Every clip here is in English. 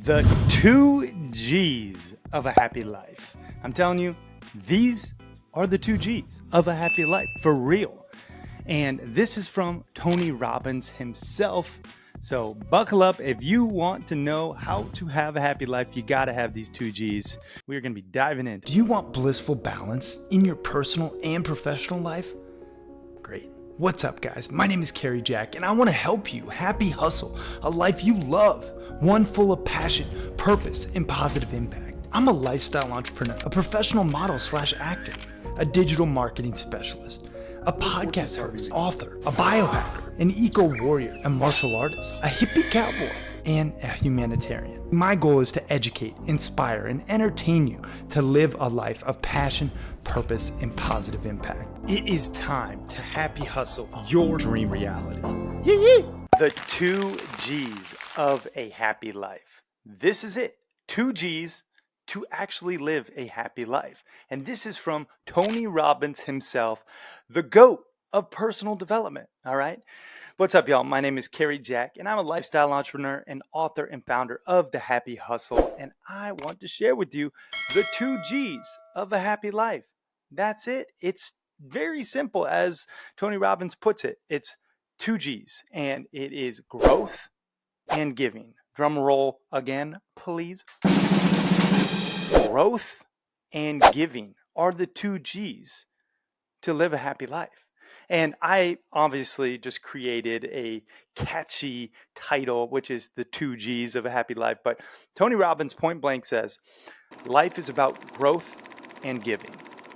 The 2 G's of a happy life. I'm telling you, these are the 2 G's of a happy life, for real. And this is from Tony Robbins himself. So buckle up. If you want to know how to have a happy life, you got to have these 2 G's. We're going to be diving in. Do you want blissful balance in your personal and professional life? Great. What's up, guys? My name is Cary Jack, and I want to help you happy hustle a life you love, one full of passion, purpose, and positive impact. I'm a lifestyle entrepreneur, a professional model / actor, a digital marketing specialist, a podcast host, author, a biohacker, an eco-warrior, a martial artist, a hippie cowboy, and a humanitarian. My goal is to educate, inspire, and entertain you to live a life of passion, purpose, and positive impact. It is time to happy hustle your dream reality. The 2 G's of a happy life. This is it. 2 G's to actually live a happy life. And this is from Tony Robbins himself, the GOAT of personal development. All right. What's up, y'all? My name is Cary Jack, and I'm a lifestyle entrepreneur and author and founder of The Happy Hustle. And I want to share with you the 2 G's of a happy life. That's it. It's very simple, as Tony Robbins puts it. It's 2 G's, and it is growth and giving. Drum roll again, please. Growth and giving are the 2 G's to live a happy life. And I obviously just created a catchy title, which is the 2 G's of a happy life. But Tony Robbins point blank says, life is about growth and giving.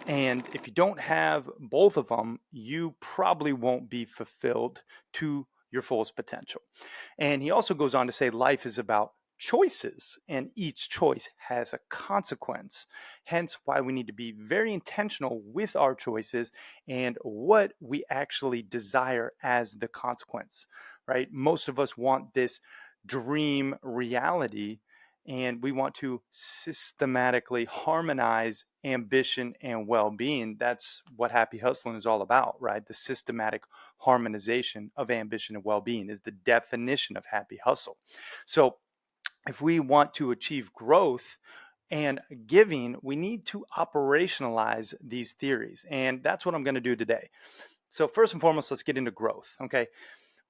And if you don't have both of them, you probably won't be fulfilled to your fullest potential. And he also goes on to say life is about choices, and each choice has a consequence. Hence why we need to be very intentional with our choices and what we actually desire as the consequence, right? Most of us want this dream reality, and we want to systematically harmonize ambition and well-being. That's what happy hustling is all about, right? The systematic harmonization of ambition and well-being is the definition of happy hustle. So if we want to achieve growth and giving, we need to operationalize these theories. And that's what I'm going to do today. So first and foremost, let's get into growth. Okay.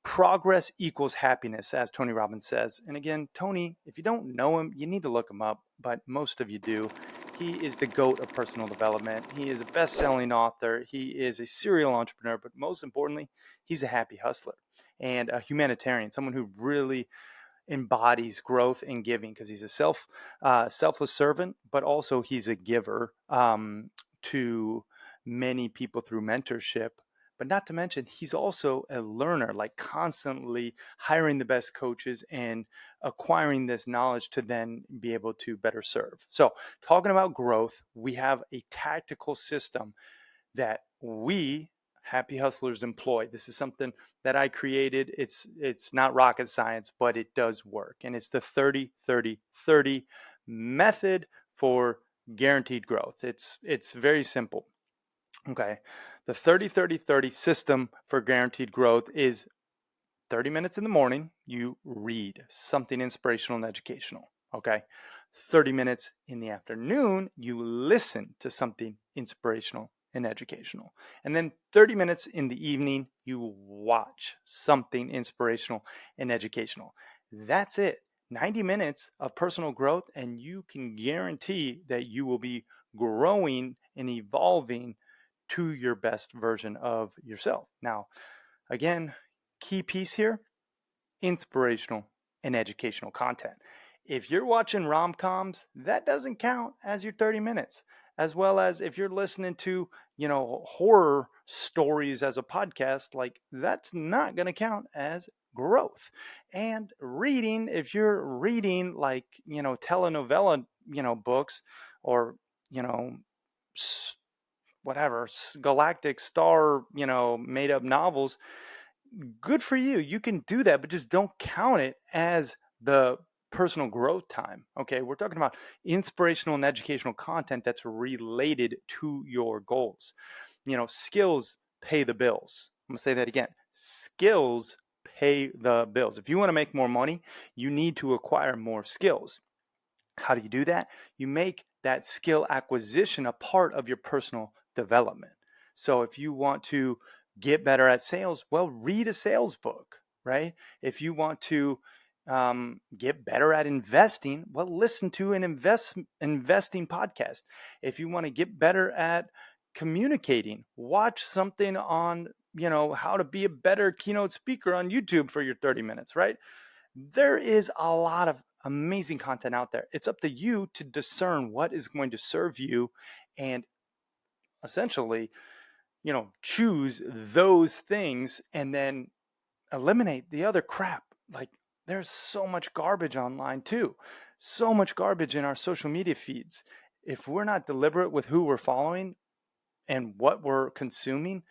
Progress equals happiness, as Tony Robbins says. And again, Tony, if you don't know him, you need to look him up, but most of you do. He is the GOAT of personal development. He is a best-selling author. He is a serial entrepreneur, but most importantly, he's a happy hustler and a humanitarian, someone who really embodies growth and giving, because he's a selfless servant, but also he's a giver to many people through mentorship. But not to mention, he's also a learner, like constantly hiring the best coaches and acquiring this knowledge to then be able to better serve. So talking about growth, we have a tactical system that we happy hustlers employ. This is something that I created. It's not rocket science, but it does work. And it's the 30-30-30 method for guaranteed growth. It's very simple. Okay. The 30-30-30 system for guaranteed growth is 30 minutes in the morning, you read something inspirational and educational. Okay. 30 minutes in the afternoon, you listen to something inspirational and educational. And then 30 minutes in the evening, you watch something inspirational and educational. That's it. 90 minutes of personal growth, and you can guarantee that you will be growing and evolving to your best version of yourself. Now, again, key piece here, inspirational and educational content. If you're watching rom-coms, that doesn't count as your 30 minutes. As well as if you're listening to, horror stories as a podcast, like that's not going to count as growth. And reading, if you're reading like, telenovela, books, or, whatever, galactic star, made up novels, good for you. You can do that, but just don't count it as the personal growth time. Okay, we're talking about inspirational and educational content that's related to your goals. Skills pay the bills. I'm gonna say that again. Skills pay the bills. If you want to make more money, you need to acquire more skills. How do you do that? You make that skill acquisition a part of your personal development. So if you want to get better at sales, well, read a sales book, right? If you want to get better at investing, well, listen to an investing podcast. If you want to get better at communicating, watch something on, how to be a better keynote speaker on YouTube for your 30 minutes, right? There is a lot of amazing content out there. It's up to you to discern what is going to serve you and essentially, choose those things and then eliminate the other crap. Like there's so much garbage online too. So much garbage in our social media feeds. If we're not deliberate with who we're following and what we're consuming,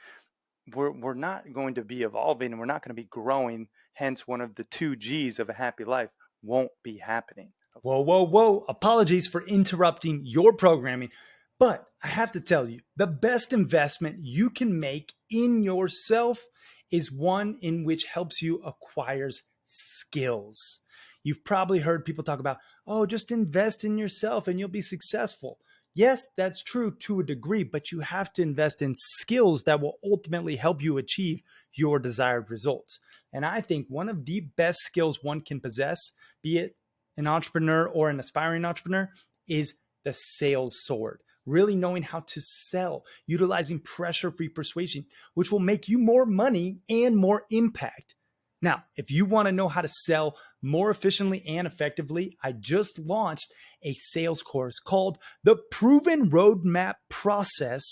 we're not going to be evolving and we're not going to be growing. Hence, one of the 2Gs of a happy life won't be happening. Whoa, whoa, whoa. Apologies for interrupting your programming, but I have to tell you, the best investment you can make in yourself is one in which helps you acquire skills. You've probably heard people talk about, oh, just invest in yourself and you'll be successful. Yes, that's true to a degree, but you have to invest in skills that will ultimately help you achieve your desired results. And I think one of the best skills one can possess, be it an entrepreneur or an aspiring entrepreneur, is the sales sword. Really knowing how to sell, utilizing pressure-free persuasion, which will make you more money and more impact. Now, if you want to know how to sell more efficiently and effectively, I just launched a sales course called The Proven Roadmap Process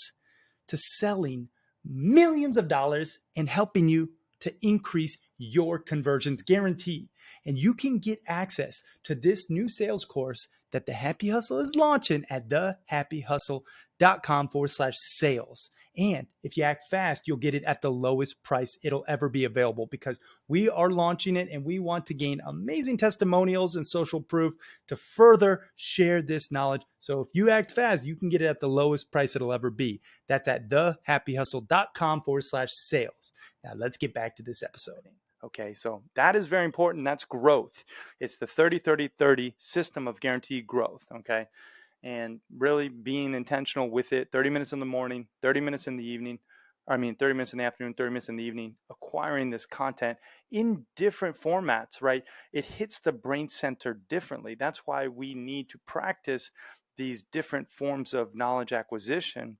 to Selling Millions of Dollars and helping you to increase your conversions guarantee. And you can get access to this new sales course that the Happy Hustle is launching at thehappyhustle.com/sales. And if you act fast, you'll get it at the lowest price it'll ever be available, because we are launching it and we want to gain amazing testimonials and social proof to further share this knowledge. So if you act fast, you can get it at the lowest price it'll ever be. That's at thehappyhustle.com/sales. Now let's get back to this episode. Okay, so that is very important. That's growth. It's the 30-30-30 system of guaranteed growth. Okay. And really being intentional with it. 30 minutes in the morning, 30 minutes in the evening. 30 minutes in the afternoon, 30 minutes in the evening, acquiring this content in different formats, right? It hits the brain center differently. That's why we need to practice these different forms of knowledge acquisition,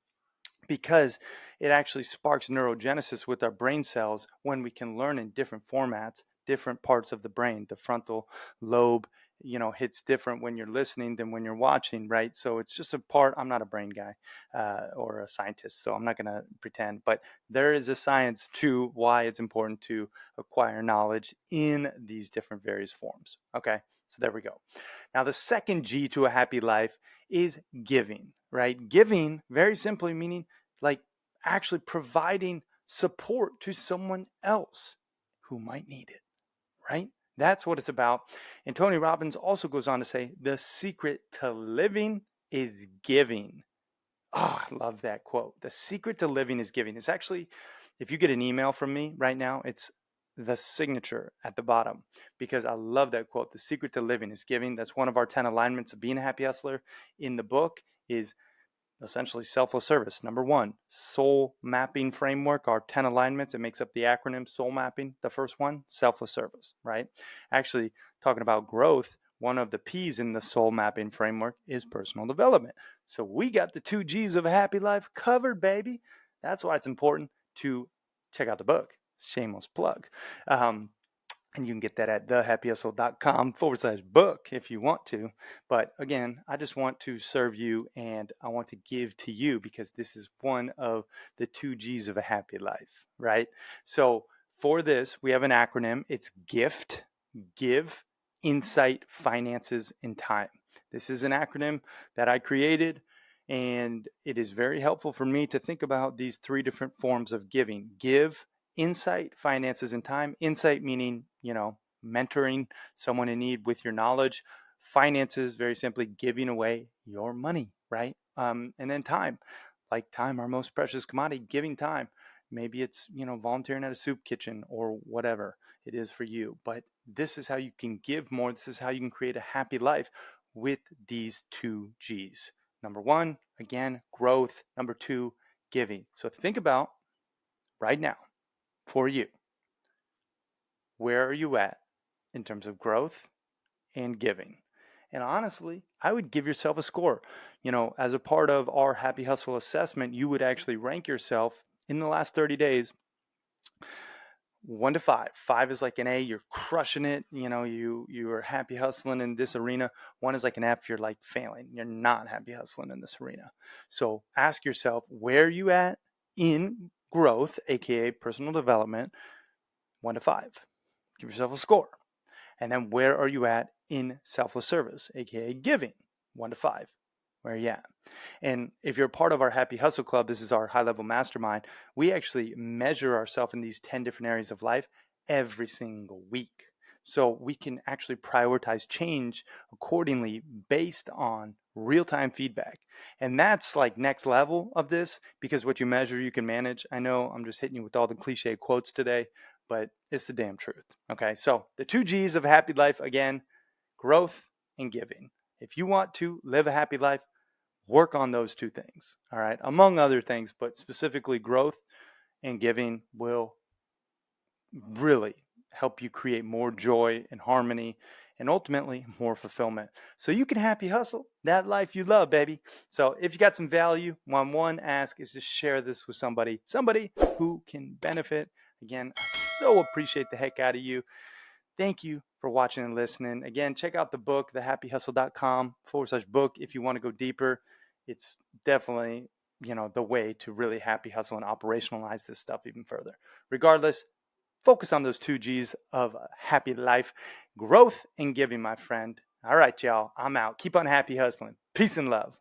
because it actually sparks neurogenesis with our brain cells when we can learn in different formats, different parts of the brain. The frontal lobe, hits different when you're listening than when you're watching, right? So it's just a part. I'm not a brain guy or a scientist, so I'm not going to pretend, but there is a science to why it's important to acquire knowledge in these different various forms. Okay, so there we go. Now, the second G to a happy life is giving, right? Giving, very simply, meaning like actually providing support to someone else who might need it, right? That's what it's about. And Tony Robbins also goes on to say, the secret to living is giving. Oh, I love that quote. The secret to living is giving. It's actually, if you get an email from me right now, it's the signature at the bottom, because I love that quote. The secret to living is giving. That's one of our 10 alignments of being a happy hustler in the book, is essentially selfless service. Number one, soul mapping framework, our 10 alignments. It makes up the acronym soul mapping. The first one, selfless service, right? Actually, talking about growth, one of the P's in the soul mapping framework is personal development. So we got the 2Gs of a happy life covered, baby. That's why it's important to check out the book. Shameless plug. And you can get that at thehappyhustle.com/book if you want to. But again, I just want to serve you and I want to give to you, because this is one of the 2Gs of a happy life, right? So for this, we have an acronym. It's GIFT, Give, Insight, Finances, and Time. This is an acronym that I created, and it is very helpful for me to think about these three different forms of giving: give, insight, finances, and time. Insight meaning, mentoring someone in need with your knowledge. Finances, very simply giving away your money, right? And then time, like time, our most precious commodity, giving time. Maybe it's, volunteering at a soup kitchen or whatever it is for you. But this is how you can give more. This is how you can create a happy life with these two G's. Number one, again, growth. Number two, giving. So think about right now for you, where are you at in terms of growth and giving? And honestly, I would give yourself a score. As a part of our Happy Hustle assessment, you would actually rank yourself in the last 30 days 1 to 5. 5 is like an A, you're crushing it. You are happy hustling in this arena. 1 is like an F, you're like failing. You're not happy hustling in this arena. So ask yourself, where are you at in growth, aka personal development, 1 to 5. Give yourself a score. And then where are you at in selfless service, aka giving, 1 to 5. Where are you at? And if you're part of our Happy Hustle Club, this is our high-level mastermind, we actually measure ourselves in these 10 different areas of life every single week. So we can actually prioritize change accordingly based on real-time feedback. And that's like next level of this, because what you measure, you can manage. I know I'm just hitting you with all the cliche quotes today, but it's the damn truth. Okay, so the 2 G's of a happy life, again, growth and giving. If you want to live a happy life, work on those 2 things, all right, among other things, but specifically growth and giving will really help you create more joy and harmony and ultimately more fulfillment. So you can happy hustle that life you love, baby. So if you got some value, one ask is to share this with somebody who can benefit. Again, I so appreciate the heck out of you. Thank you for watching and listening. Again, check out the book, thehappyhustle.com/book if you want to go deeper. It's definitely, the way to really happy hustle and operationalize this stuff even further. Regardless, focus on those 2 G's of a happy life, growth and giving, my friend. All right, y'all, I'm out. Keep on happy hustling. Peace and love.